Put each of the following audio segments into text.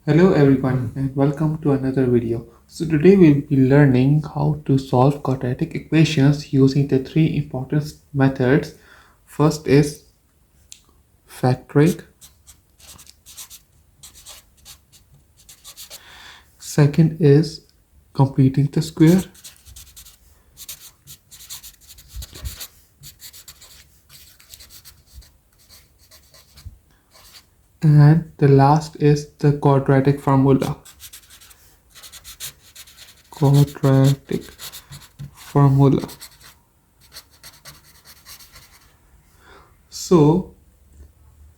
Hello everyone and welcome to another video. So today we'll be learning how to solve quadratic equations using the three important methods. First is factoring, second is completing the square, and the last is the quadratic formula. Quadratic formula. So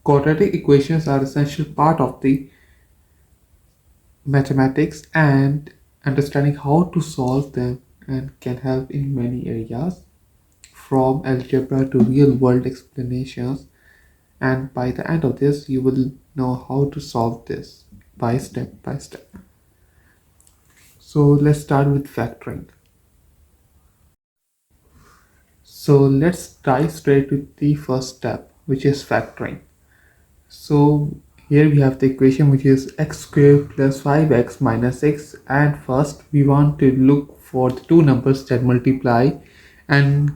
quadratic equations are essential part of the mathematics and understanding how to solve them and can help in many areas from algebra to real world explanations, and by the end of this you will know how to solve this by step. So let's start with factoring. So let's dive straight to the first step, which is factoring. So here we have the equation which is x squared plus 5x minus 6, and first we want to look for the two numbers that multiply and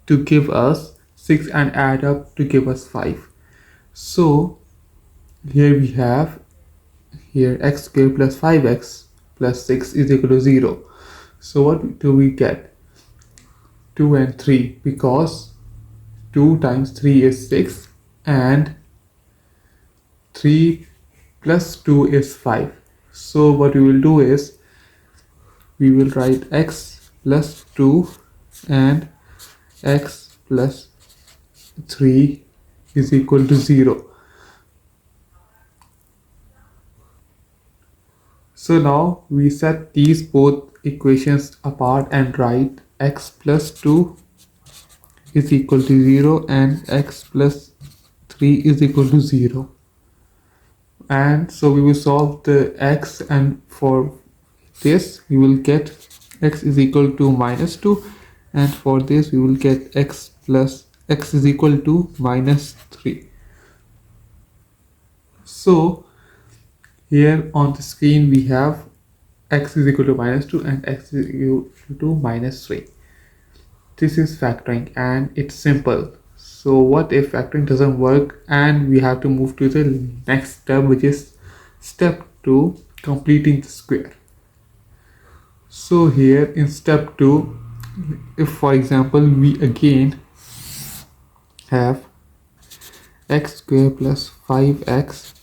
to give us 6 and add up to give us 5. So here we have here x squared plus 5x plus 6 is equal to 0. So what do we get? 2 and 3, because 2 times 3 is 6 and 3 plus 2 is 5. So what we will do is we will write x plus 2 and x plus 3 is equal to 0. So now we set these both equations apart and write x plus 2 is equal to 0 and x plus 3 is equal to 0. And so we will solve the x, and for this we will get x is equal to minus 2, and for this we will get x plus x is equal to minus 3. So here on the screen we have x is equal to minus 2 and x is equal to minus 3. This is factoring and it's simple. So what if factoring doesn't work and we have to move to the next step, which is step 2, completing the square. So here in step 2, if for example we again have x squared plus 5x,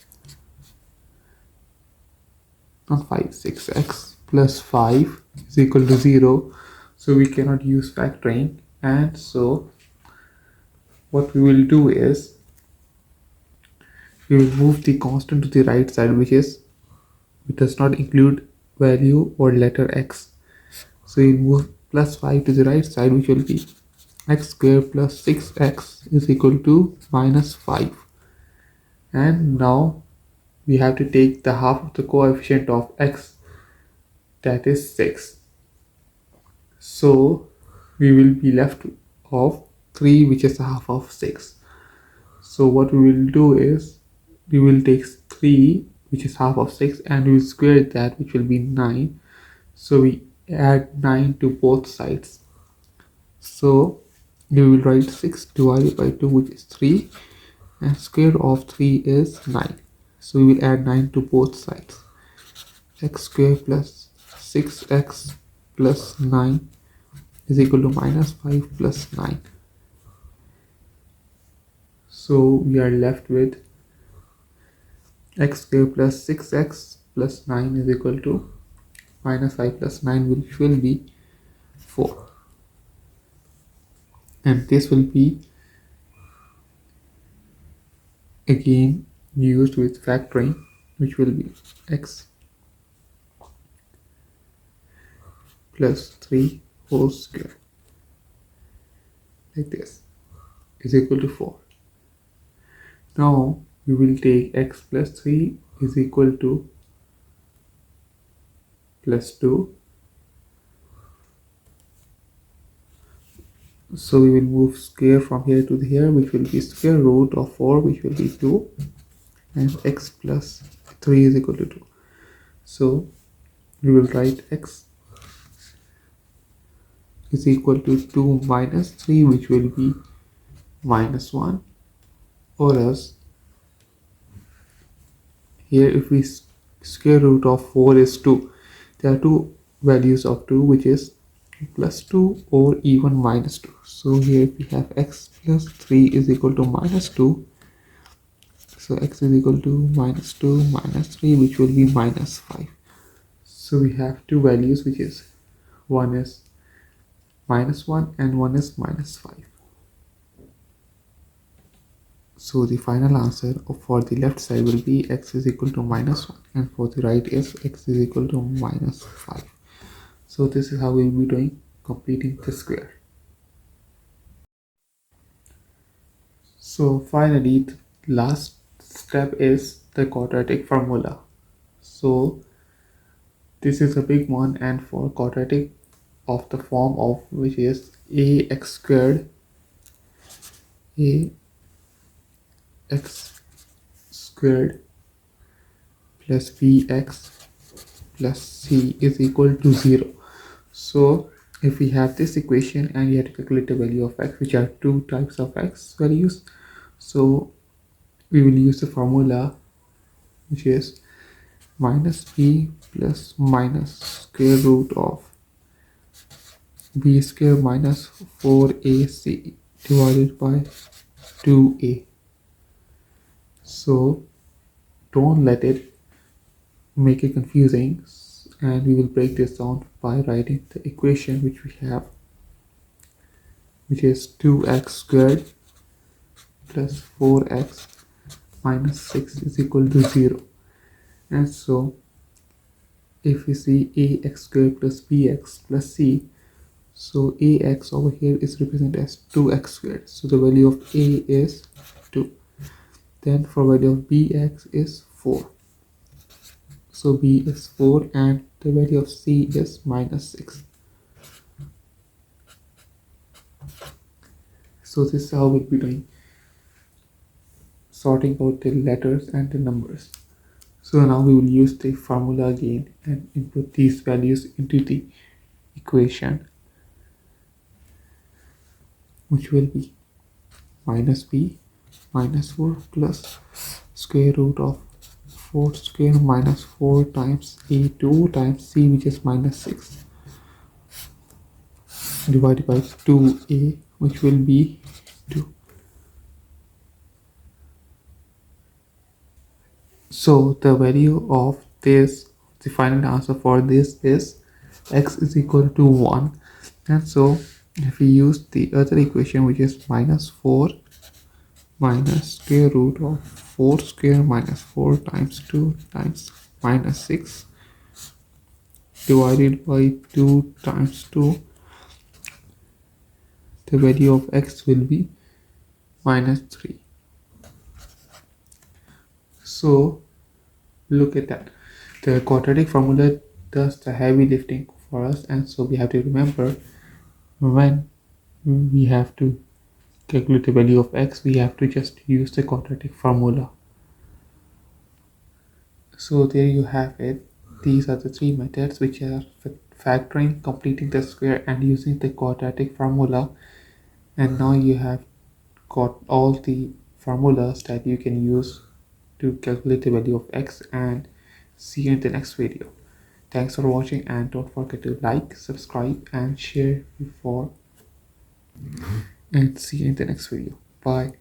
not 5, 6x plus 5 is equal to 0. So we cannot use factoring, and so what we will do is we will move the constant to the right side, which does not include value or letter x. So we'll move plus 5 to the right side, which will be x squared plus 6x is equal to minus 5. And now we have to take the half of the coefficient of x, that is 6. So we will be left of 3, which is half of 6. So what we will do is we will take 3, which is half of 6, and we will square that, which will be 9. So we add 9 to both sides. So we will write 6 divided by 2, which is 3, and square of 3 is 9. So we will add 9 to both sides. X squared plus 6x plus 9 is equal to minus 5 plus 9. So we are left with x squared plus 6x plus 9 is equal to minus 5 plus 9, which will be 4. And this will be again used with factoring, which will be x plus 3 whole square, like this, is equal to 4. Now we will take x plus 3 is equal to plus 2. So we will move square from here to here, which will be square root of 4, which will be 2, and x plus 3 is equal to 2. So we will write x is equal to 2 minus 3, which will be minus 1, or else here if we square root of 4 is 2, there are two values of 2, which is plus 2 or even minus 2. So here we have x plus 3 is equal to minus 2. So x is equal to minus 2 minus 3, which will be minus 5. So we have two values, which is one is minus 1 and one is minus 5. So the final answer for the left side will be x is equal to minus 1, and for the right is x is equal to minus 5. So this is how we will be doing completing the square. So finally, the last step is the quadratic formula. So this is a big one, and for quadratic of the form of which is ax squared, ax squared plus bx plus c is equal to 0. So if we have this equation and we have to calculate the value of x, which are two types of x values, so we will use the formula, which is minus b plus minus square root of b square minus 4ac divided by 2a. So don't let it make it confusing, and we will break this down by writing the equation which we have, which is 2x squared plus 4x minus 6 is equal to 0. And so if we see ax squared plus bx plus c, so ax over here is represented as 2x squared, so the value of a is 2. Then for value of bx is 4, so b is 4, and the value of c is minus 6. So this is how we'll be doing sorting out the letters and the numbers. So now we will use the formula again and input these values into the equation, which will be minus b minus 4 plus square root of 4 square minus 4 times a 2 times c, which is minus 6, divided by 2a, which will be 2. So the value of this, the final answer for this is x is equal to 1. And so if we use the other equation, which is minus 4 minus square root of 4 square minus 4 times 2 times minus 6 divided by 2 times 2, the value of x will be minus 3. So look at that. The quadratic formula does the heavy lifting for us, and so we have to remember, when we have to calculate the value of x, we have to just use the quadratic formula. So there you have it. These are the three methods, which are factoring, completing the square, and using the quadratic formula. And now you have got all the formulas that you can use to calculate the value of x, and see you in the next video. Thanks for watching, and don't forget to like, subscribe, and share before, and see you in the next video. Bye.